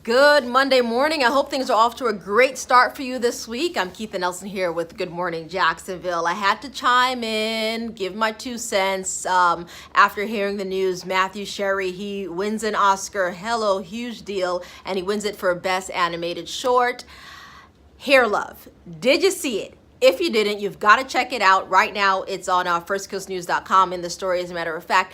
Good Monday morning. I hope things are off to a great start for you this week. I'm Keitha Nelson here with Good Morning Jacksonville. I had to chime in, give my 2 cents after hearing the news. Matthew Sherry, he wins an Oscar. Hello, huge deal. And he wins it for Best Animated Short. Hair Love. Did you see it? If you didn't, you've got to check it out right now. It's on firstcoastnews.com in the story. As a matter of fact,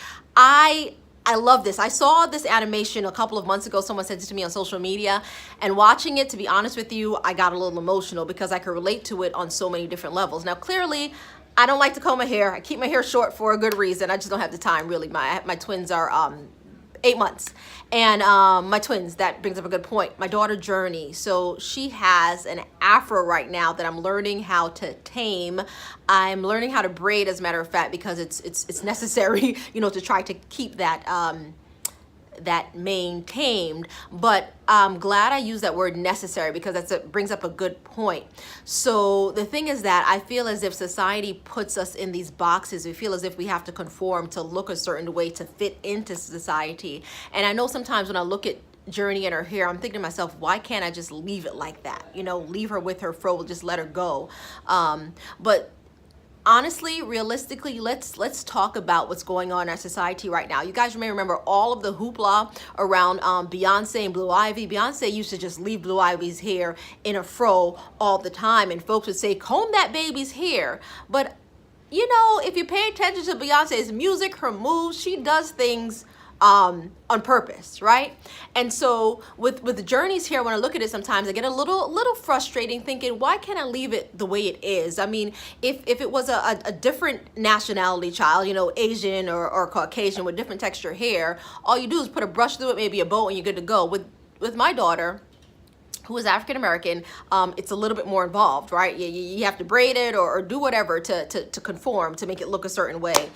I love this. I saw this animation a couple of months ago. Someone sent it to me on social media, and watching it, to be honest with you, I got a little emotional because I could relate to it on so many different levels. Now, clearly, I don't like to comb my hair. I keep my hair short for a good reason. I just don't have the time, really. My twins are 8 months, and my twins, that brings up a good point. My daughter Journey, so she has an afro right now that I'm learning how to tame. I'm learning how to braid, as a matter of fact, because it's necessary, to try to keep that maintained. But I'm glad I used that word necessary because it brings up a good point. So the thing is that I feel as if society puts us in these boxes. We feel as if we have to conform to look a certain way to fit into society. And I know sometimes when I look at Journey and her hair, I'm thinking to myself, why can't I just leave it like that? Leave her with her fro, just let her go. But honestly, realistically, let's talk about what's going on in our society right now. You guys may remember all of the hoopla around Beyonce and Blue Ivy. Beyonce used to just leave Blue Ivy's hair in a fro all the time, and folks would say, comb that baby's hair. But if you pay attention to Beyonce's music, her moves, she does things on purpose, right? And so with the Journeys here, when I look at it, sometimes I get a little frustrating, thinking, why can't I leave it the way it is? I mean, if it was a different nationality child, Asian or Caucasian with different texture hair, all you do is put a brush through it, maybe a bow, and you're good to go. With my daughter, who is African American, it's a little bit more involved, right? You have to braid it or do whatever to conform, to make it look a certain way.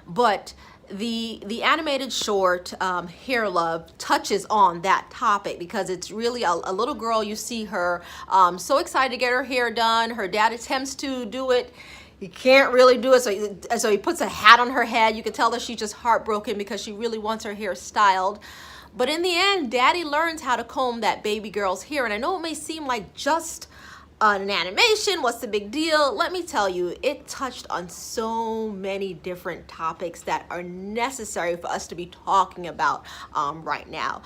But the animated short, Hair Love, touches on that topic because it's really a little girl. You see her so excited to get her hair done. Her dad attempts to do it. He can't really do it, so he puts a hat on her head. You can tell that she's just heartbroken because she really wants her hair styled. But in the end, Daddy learns how to comb that baby girl's hair. And I know it may seem like just an animation, what's the big deal? Let me tell you, it touched on so many different topics that are necessary for us to be talking about right now.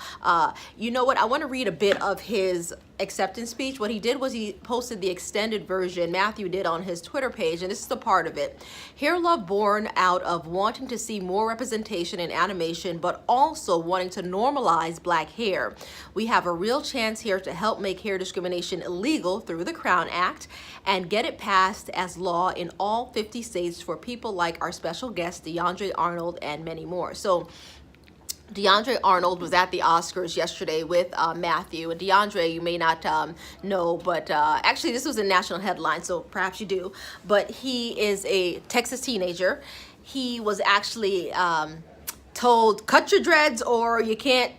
You know what? I want to read a bit of his acceptance speech. What he did was he posted the extended version Matthew did on his Twitter page, and this is the part of it. Hair Love born out of wanting to see more representation in animation, but also wanting to normalize black hair. We have a real chance here to help make hair discrimination illegal through the Crown Act and get it passed as law in all 50 states for people like our special guest DeAndre Arnold and many more. So DeAndre Arnold was at the Oscars yesterday with Matthew. And DeAndre, you may not know, but actually this was a national headline, so perhaps you do. But he is a Texas teenager. He was actually told, cut your dreads or you can't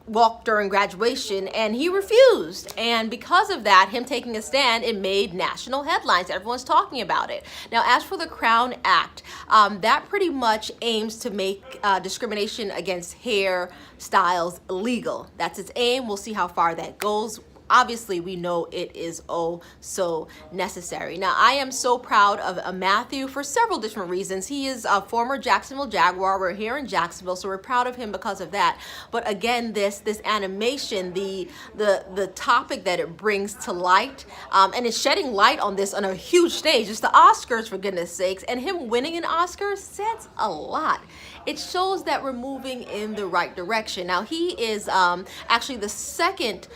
walk during graduation, and he refused. And because of that, him taking a stand, it made national headlines. Everyone's talking about it. Now, as for the Crown Act, that pretty much aims to make discrimination against hair styles illegal. That's its aim. We'll see how far that goes. Obviously, we know it is oh so necessary. Now, I am so proud of Matthew for several different reasons. He is a former Jacksonville Jaguar. We're here in Jacksonville, so we're proud of him because of that. But again, this animation, the topic that it brings to light, and it's shedding light on this on a huge stage. It's the Oscars, for goodness sakes, and him winning an Oscar says a lot. It shows that we're moving in the right direction. Now, he is actually the second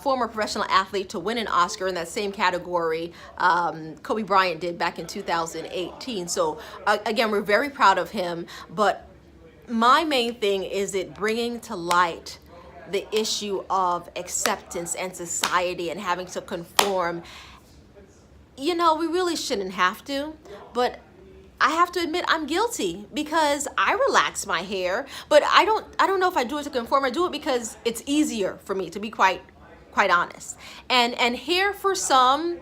former professional athlete to win an Oscar in that same category. Kobe Bryant did back in 2018. So again, we're very proud of him. But my main thing is it bringing to light the issue of acceptance and society and having to conform. We really shouldn't have to, but I have to admit I'm guilty because I relax my hair, but I don't know if I do it to conform. I do it because it's easier for me, to be quite honest. And hair for some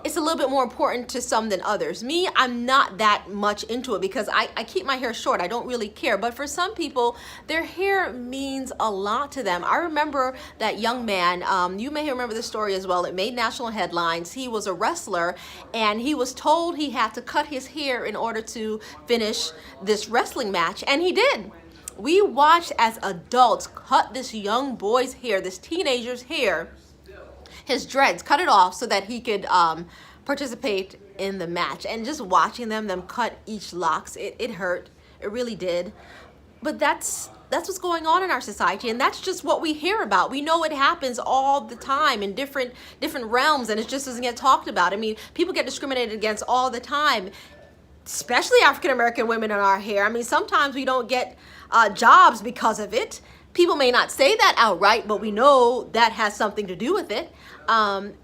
it's a little bit more important to some than others. Me, I'm not that much into it because I keep my hair short. I don't really care. But for some people, their hair means a lot to them. I remember that young man, you may remember the story as well. It made national headlines. He was a wrestler and he was told he had to cut his hair in order to finish this wrestling match. And he did. We watched as adults cut this young boy's hair, this teenager's hair, his dreads, cut it off so that he could participate in the match. And just watching them cut each locks, it hurt. It really did. But that's what's going on in our society, and that's just what we hear about. We know it happens all the time in different realms, and it just doesn't get talked about. I mean, people get discriminated against all the time, especially African American women in our hair. I mean, sometimes we don't get jobs because of it. People may not say that outright, but we know that has something to do with it.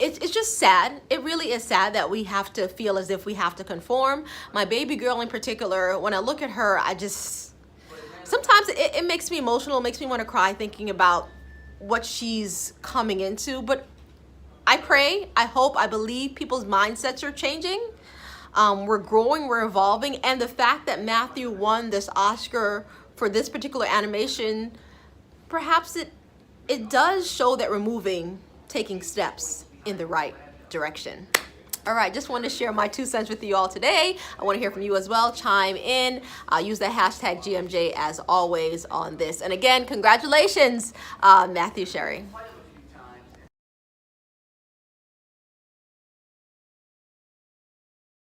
It's just sad. It really is sad that we have to feel as if we have to conform. My baby girl in particular, when I look at her, sometimes it makes me emotional, it makes me want to cry thinking about what she's coming into. But I pray, I hope, I believe people's mindsets are changing. We're growing, we're evolving. And the fact that Matthew won this Oscar for this particular animation, perhaps it does show that we're taking steps in the right direction. All right, just wanted to share my 2 cents with you all today. I want to hear from you as well. Chime in. Use the hashtag GMJ as always on this. And again, congratulations, Matthew Sherry.